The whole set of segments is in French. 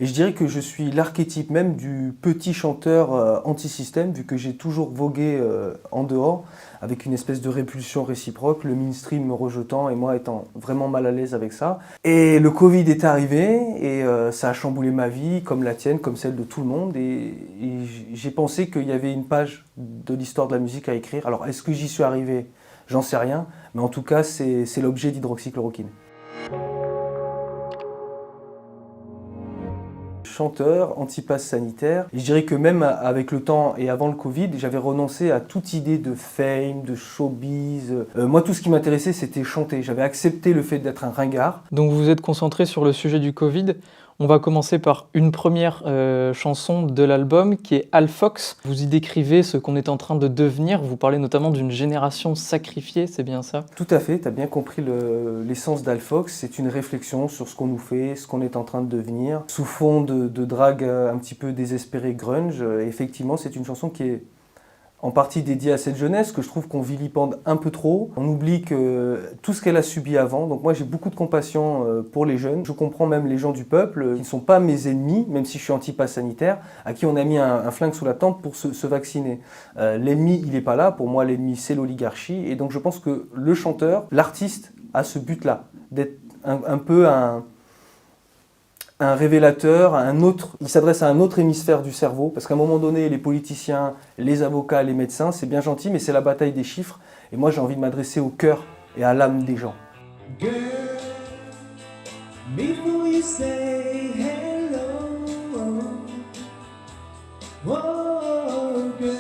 Et je dirais que je suis l'archétype même du petit chanteur anti-système, vu que j'ai toujours vogué en dehors, avec une espèce de répulsion réciproque, le mainstream me rejetant et moi étant vraiment mal à l'aise avec ça. Et le Covid est arrivé et ça a chamboulé ma vie, comme la tienne, comme celle de tout le monde. Et j'ai pensé qu'il y avait une page de l'histoire de la musique à écrire. Alors est-ce que j'y suis arrivé? J'en sais rien, mais en tout cas c'est l'objet d'hydroxychloroquine. Chanteur, anti-pass sanitaire. Et je dirais que même avec le temps et avant le Covid, j'avais renoncé à toute idée de fame, de showbiz. Moi, tout ce qui m'intéressait, c'était chanter. J'avais accepté le fait d'être un ringard. Donc vous êtes concentré sur le sujet du Covid. On va commencer par une première chanson de l'album qui est Alfox. Vous y décrivez ce qu'on est en train de devenir. Vous parlez notamment d'une génération sacrifiée, c'est bien ça? Tout à fait, tu as bien compris l'essence d'Alfox. C'est une réflexion sur ce qu'on nous fait, ce qu'on est en train de devenir. Sous fond de drague un petit peu désespérée grunge. Effectivement, c'est une chanson qui est en partie dédiée à cette jeunesse que je trouve qu'on vilipende un peu trop. On oublie tout ce qu'elle a subi avant. Donc moi j'ai beaucoup de compassion pour les jeunes. Je comprends même les gens du peuple qui ne sont pas mes ennemis, même si je suis anti-pass sanitaire, à qui on a mis un flingue sous la tempe pour se vacciner. L'ennemi, il n'est pas là. Pour moi, l'ennemi, c'est l'oligarchie. Et donc je pense que le chanteur, l'artiste, a ce but-là, d'être un peu un révélateur, il s'adresse à un autre hémisphère du cerveau, parce qu'à un moment donné, les politiciens, les avocats, les médecins, c'est bien gentil, mais c'est la bataille des chiffres. Et moi, j'ai envie de m'adresser au cœur et à l'âme des gens. Girl, before you say hello, oh, girl.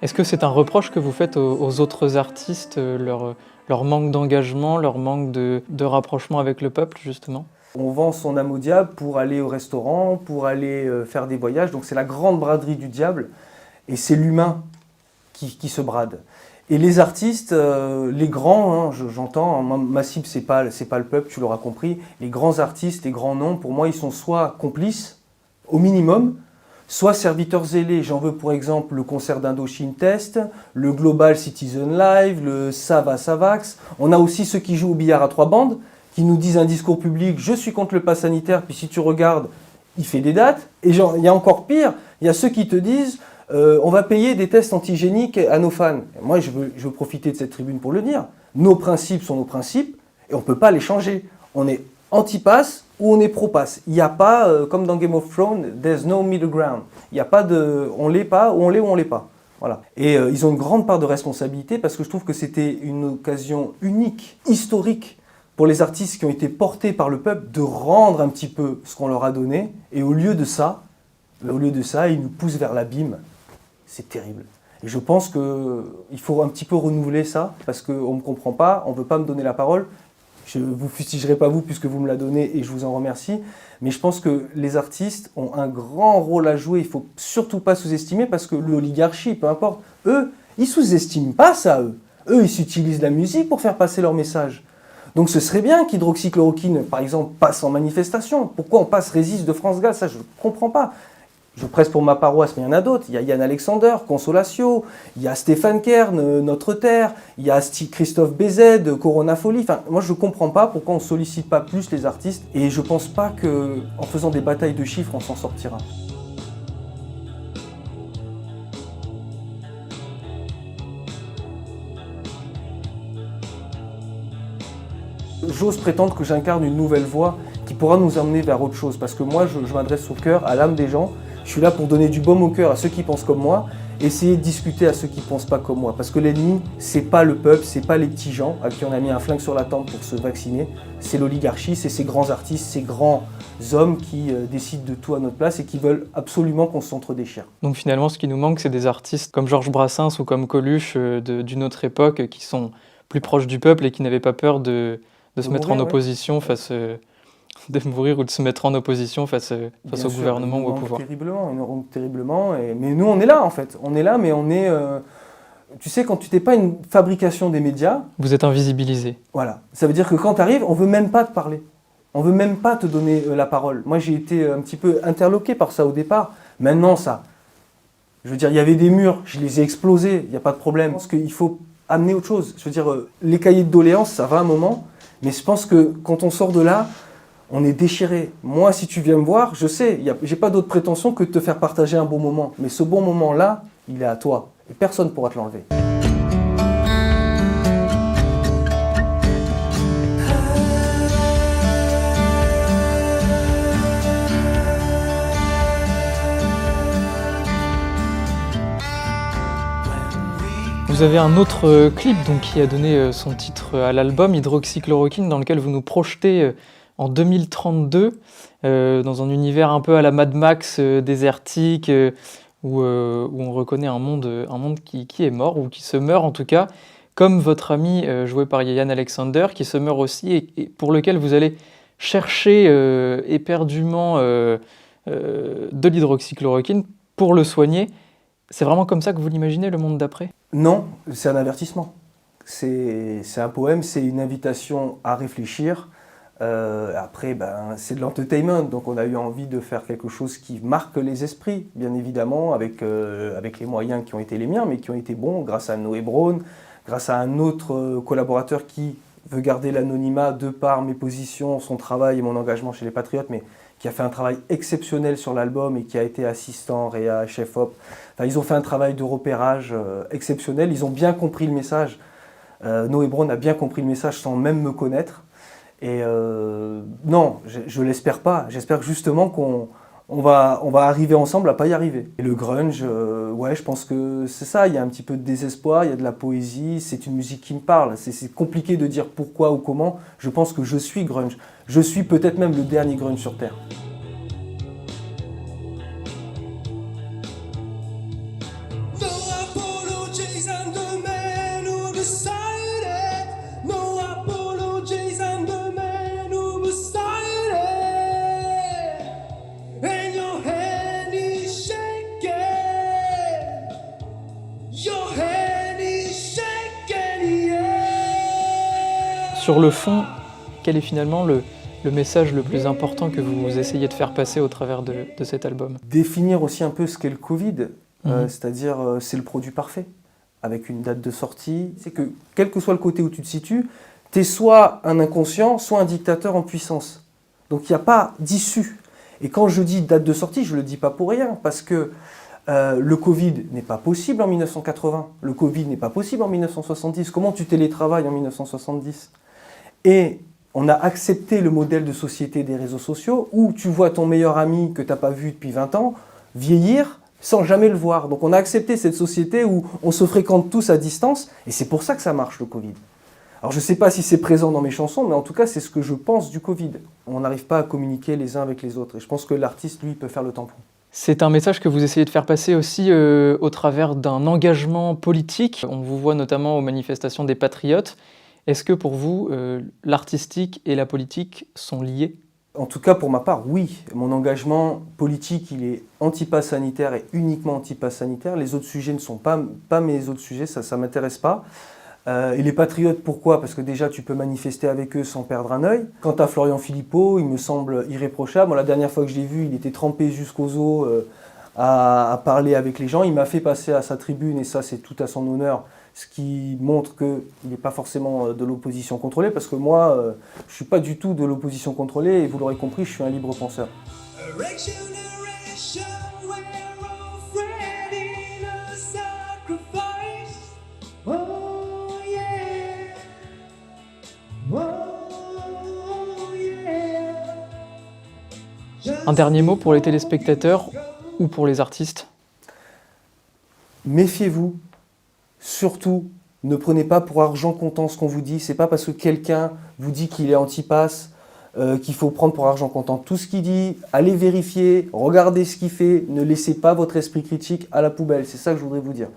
Est-ce que c'est un reproche que vous faites aux autres artistes, leur manque d'engagement, leur manque de rapprochement avec le peuple, justement? On vend son âme au diable pour aller au restaurant, pour aller faire des voyages. Donc c'est la grande braderie du diable et c'est l'humain qui se brade. Et les artistes, les grands, hein, j'entends, ma cible c'est pas le peuple, tu l'auras compris. Les grands artistes, les grands noms, pour moi ils sont soit complices, au minimum, soit serviteurs zélés. J'en veux pour exemple le concert d'Indochine Test, le Global Citizen Live, le Sava Savax. On a aussi ceux qui jouent au billard à 3 bandes, qui nous disent un discours public, je suis contre le pass sanitaire, puis si tu regardes, il fait des dates. Et genre, il y a encore pire, il y a ceux qui te disent, on va payer des tests antigéniques à nos fans. Et moi, je veux profiter de cette tribune pour le dire. Nos principes sont nos principes, et on ne peut pas les changer. On est anti-pass ou on est pro-pass. Il n'y a pas, comme dans Game of Thrones, there's no middle ground. Il n'y a pas de, on l'est pas, ou on l'est ou on l'est pas. Voilà. Et ils ont une grande part de responsabilité, parce que je trouve que c'était une occasion unique, historique, pour les artistes qui ont été portés par le peuple, de rendre un petit peu ce qu'on leur a donné. Et au lieu de ça, ils nous poussent vers l'abîme. C'est terrible. Et je pense qu'il faut un petit peu renouveler ça, parce qu'on ne me comprend pas, on ne veut pas me donner la parole. Je ne vous fustigerai pas vous, puisque vous me la donnez, et je vous en remercie. Mais je pense que les artistes ont un grand rôle à jouer. Il ne faut surtout pas sous-estimer, parce que l'oligarchie, peu importe, eux, ils ne sous-estiment pas ça, eux. Eux, ils utilisent la musique pour faire passer leur message. Donc ce serait bien qu'hydroxychloroquine, par exemple, passe en manifestation. Pourquoi on passe Résiste de France Gall? Ça, je ne comprends pas. Je presse pour ma paroisse, mais il y en a d'autres. Il y a Yann Alexander, Consolatio, il y a Stéphane Kern, Notre Terre, il y a Christophe BZ, Corona Folie. Enfin, moi, je ne comprends pas pourquoi on ne sollicite pas plus les artistes. Et je ne pense pas qu'en faisant des batailles de chiffres, on s'en sortira. J'ose prétendre que j'incarne une nouvelle voie qui pourra nous emmener vers autre chose. Parce que moi, je m'adresse au cœur, à l'âme des gens. Je suis là pour donner du baume au cœur à ceux qui pensent comme moi, essayer de discuter à ceux qui ne pensent pas comme moi. Parce que l'ennemi, c'est pas le peuple, c'est pas les petits gens à qui on a mis un flingue sur la tempe pour se vacciner. C'est l'oligarchie, c'est ces grands artistes, ces grands hommes qui décident de tout à notre place et qui veulent absolument qu'on s'entre-déchire. Donc finalement, ce qui nous manque, c'est des artistes comme Georges Brassens ou comme Coluche d'une autre époque qui sont plus proches du peuple et qui n'avaient pas peur de se mettre en opposition face... de mourir ou de se mettre en opposition face au gouvernement ou au pouvoir. Ils nous manquent terriblement. Mais nous, on est là, en fait. On est là, mais on est... tu sais, quand tu n'es pas une fabrication des médias... Vous êtes invisibilisé. Voilà. Ça veut dire que quand tu arrives, on ne veut même pas te parler. On ne veut même pas te donner la parole. Moi, j'ai été un petit peu interloqué par ça au départ. Maintenant, ça... Je veux dire, il y avait des murs, je les ai explosés, il n'y a pas de problème. Parce qu'il faut amener autre chose. Je veux dire, les cahiers de doléances, ça va un moment. Mais je pense que quand on sort de là... On est déchiré. Moi, si tu viens me voir, je sais, j'ai pas d'autre prétention que de te faire partager un bon moment. Mais ce bon moment-là, il est à toi. Et personne ne pourra te l'enlever. Vous avez un autre clip donc, qui a donné son titre à l'album, Hydroxychloroquine, dans lequel vous nous projetez en 2032, dans un univers un peu à la Mad Max désertique, où on reconnaît un monde qui est mort, ou qui se meurt en tout cas, comme votre ami joué par Yann Alexander, qui se meurt aussi, et pour lequel vous allez chercher éperdument de l'hydroxychloroquine pour le soigner. C'est vraiment comme ça que vous l'imaginez, le monde d'après ? Non, c'est un avertissement. C'est un poème, c'est une invitation à réfléchir. Après, c'est de l'entertainment, donc on a eu envie de faire quelque chose qui marque les esprits, bien évidemment, avec les moyens qui ont été les miens, mais qui ont été bons, grâce à Noé Braun, grâce à un autre collaborateur qui veut garder l'anonymat de par mes positions, son travail et mon engagement chez les Patriotes, mais qui a fait un travail exceptionnel sur l'album et qui a été assistant, réa, chef-op. Enfin, ils ont fait un travail de repérage exceptionnel, ils ont bien compris le message. Noé Braun a bien compris le message sans même me connaître. Et non, je l'espère pas. J'espère que justement qu'on va arriver ensemble à pas y arriver. Et le grunge, ouais, je pense que c'est ça. Il y a un petit peu de désespoir, il y a de la poésie. C'est une musique qui me parle. C'est compliqué de dire pourquoi ou comment. Je pense que je suis grunge. Je suis peut-être même le dernier grunge sur Terre. No apologies, I'm the man who decided. No apologies, I'm the man who decided. And your hand is shaking. Your hand is shaking, yeah. Sur le fond, quel est finalement le message le plus important que vous essayez de faire passer au travers de cet album ? Définir aussi un peu ce qu'est le Covid, c'est-à-dire c'est le produit parfait, avec une date de sortie. C'est que quel que soit le côté où tu te situes, tu es soit un inconscient, soit un dictateur en puissance. Donc il n'y a pas d'issue. Et quand je dis date de sortie, je ne le dis pas pour rien, parce que le Covid n'est pas possible en 1980, le Covid n'est pas possible en 1970. Comment tu télétravailles en 1970 ? Et on a accepté le modèle de société des réseaux sociaux où tu vois ton meilleur ami que tu n'as pas vu depuis 20 ans vieillir sans jamais le voir. Donc on a accepté cette société où on se fréquente tous à distance et c'est pour ça que ça marche le Covid. Alors je ne sais pas si c'est présent dans mes chansons, mais en tout cas c'est ce que je pense du Covid. On n'arrive pas à communiquer les uns avec les autres et je pense que l'artiste, lui, peut faire le tampon. C'est un message que vous essayez de faire passer aussi au travers d'un engagement politique. On vous voit notamment aux manifestations des Patriotes. Est-ce que pour vous, l'artistique et la politique sont liés ? En tout cas, pour ma part, oui. Mon engagement politique, il est anti-pass sanitaire et uniquement anti-pass sanitaire. Les autres sujets ne sont pas mes autres sujets, ça ne m'intéresse pas. Et les Patriotes, pourquoi ? Parce que déjà, tu peux manifester avec eux sans perdre un œil. Quant à Florian Philippot, il me semble irréprochable. Moi, la dernière fois que je l'ai vu, il était trempé jusqu'aux os à parler avec les gens. Il m'a fait passer à sa tribune et ça, c'est tout à son honneur. Ce qui montre qu'il n'est pas forcément de l'opposition contrôlée, parce que moi, je ne suis pas du tout de l'opposition contrôlée, et vous l'aurez compris, je suis un libre penseur. Erection, erection, we're all friend in a sacrifice. Oh yeah. Oh yeah. Un dernier mot pour les téléspectateurs ou pour les artistes ? Méfiez-vous, surtout, ne prenez pas pour argent comptant ce qu'on vous dit. C'est pas parce que quelqu'un vous dit qu'il est anti-pass qu'il faut prendre pour argent comptant tout ce qu'il dit. Allez vérifier, regardez ce qu'il fait, ne laissez pas votre esprit critique à la poubelle. C'est ça que je voudrais vous dire.